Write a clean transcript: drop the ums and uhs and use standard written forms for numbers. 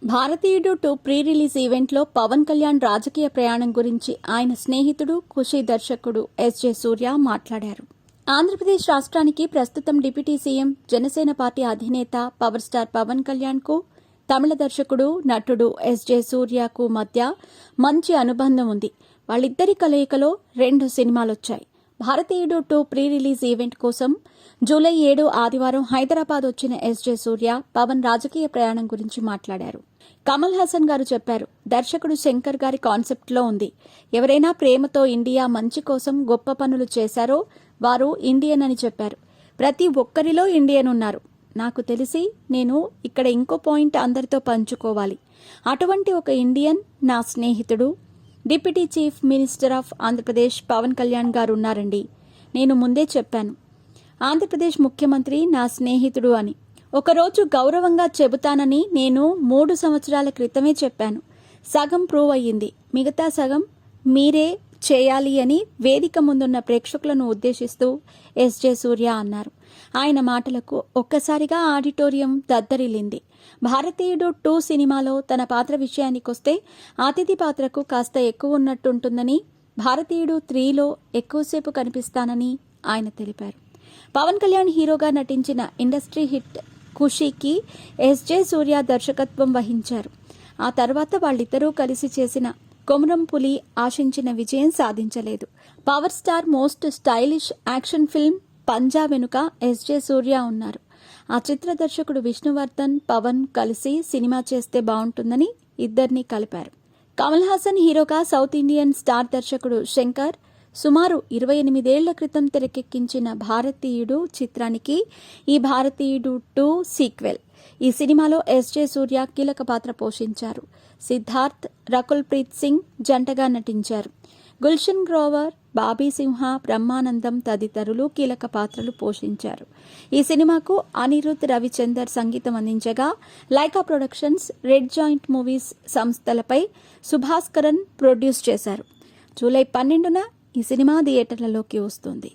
భారతీయుడు 2 pre release ఈవెంట్లో పవన్ కళ్యాణ్ రాజకీయ ప్రయాణం గురించి ఆయన స్నేహితుడు ఖుషి దర్శకుడు ఎస్జే సూర్య మాట్లాడారు. ఆంధ్రప్రదేశ్ రాష్ట్రానికి ప్రస్తుతం డిప్యూటీ సీఎం జనసేన పార్టీ అధినేత పవర్ స్టార్ పవన్ కళ్యాణ్కు తమిళ దర్శకుడు నటుడు ఎస్జే సూర్యకు మధ్య మంచి అనుబంధం ఉంది. వాళ్ళిద్దరి కలయికలో 2 సినిమాలొచ్చాయి. భారతీయుడు 2 ప్రీ రిలీజ్ ఈవెంట్ కోసం జూలై 7 ఆదివారం హైదరాబాద్ వచ్చిన ఎస్జే సూర్య పవన్ రాజకీయ ప్రయాణం గురించి మాట్లాడారు. కమల్ హాసన్ గారు చెప్పారు, దర్శకుడు శంకర్ గారి కాన్సెప్ట్లో ఉంది. ఎవరైనా ప్రేమతో ఇండియా మంచి కోసం గొప్ప పనులు చేశారో వారు ఇండియన్ అని చెప్పారు. ప్రతి ఒక్కరిలో ఇండియన్ ఉన్నారు. నాకు తెలిసి నేను ఇక్కడ ఇంకో పాయింట్ అందరితో పంచుకోవాలి. అటువంటి ఒక ఇండియన్ నా స్నేహితుడు deputy chief minister of Andhra Pradesh Pawan Kalyan గారు ఉన్నారండి. నేను ముందే చెప్పాను, ఆంధ్రప్రదేశ్ ముఖ్యమంత్రి నా స్నేహితుడు అని. ఒకరోజు గౌరవంగా చెబుతానని నేను 3 సంవత్సరాల క్రితమే చెప్పాను. సగం ప్రూవ్ అయ్యింది, మిగతా సగం మీరే చేయాలి అని వేదిక ముందున్న ప్రేక్షకులను ఉద్దేశిస్తూ ఎస్జే సూర్య అన్నారు. ఆయన మాటలకు ఒక్కసారిగా ఆడిటోరియం దద్దరిల్లింది. భారతీయుడు 2 సినిమాలో తన పాత్ర విషయానికొస్తే అతిథి పాత్రకు కాస్త ఎక్కువ ఉన్నట్టుంటుందని, భారతీయుడు 3లో ఎక్కువసేపు కనిపిస్తానని ఆయన తెలిపారు. పవన్ కళ్యాణ్ హీరోగా నటించిన ఇండస్ట్రీ హిట్ ఖుషీకి ఎస్జే సూర్య దర్శకత్వం వహించారు. ఆ తర్వాత వాళ్ళిద్దరూ కలిసి చేసిన కొమరం పులి ఆశించిన విజయం సాధించలేదు. Power star most stylish action film Panjaa వెనుక ఎస్జే సూర్య ఉన్నారు. ఆ చిత్ర దర్శకుడు విష్ణువర్ధన్ పవన్ కలిసి సినిమా చేస్తే బాగుంటుందని ఇద్దరిని కలిపారు. కమల్ హాసన్ హీరోగా సౌత్ ఇండియన్ స్టార్ దర్శకుడు శంకర్ సుమారు 28 ఏళ్ల క్రితం తెరకెక్కించిన భారతీయుడు చిత్రానికి ఈ భారతీయుడు 2 సీక్వెల్. ఈ సినిమాలో ఎస్జే సూర్య కీలక పాత్ర పోషించారు. సిద్ధార్థ్, రకుల్ ప్రీత్ సింగ్ జంటగా నటించారు. గుల్షన్ గ్రోవర్, బాబీ సింహ, బ్రహ్మానందం తదితరులు కీలక పాత్రలు పోషించారు. ఈ సినిమాకు అనిరుద్ రవిచందర్ సంగీతం అందించగా Lyca productions, red giant movies సంస్థలపై సుభాస్కరన్ ప్రొడ్యూస్ చేశారు. జూలై 12న ఈ సినిమా థియేటర్లలోకి వస్తుంది.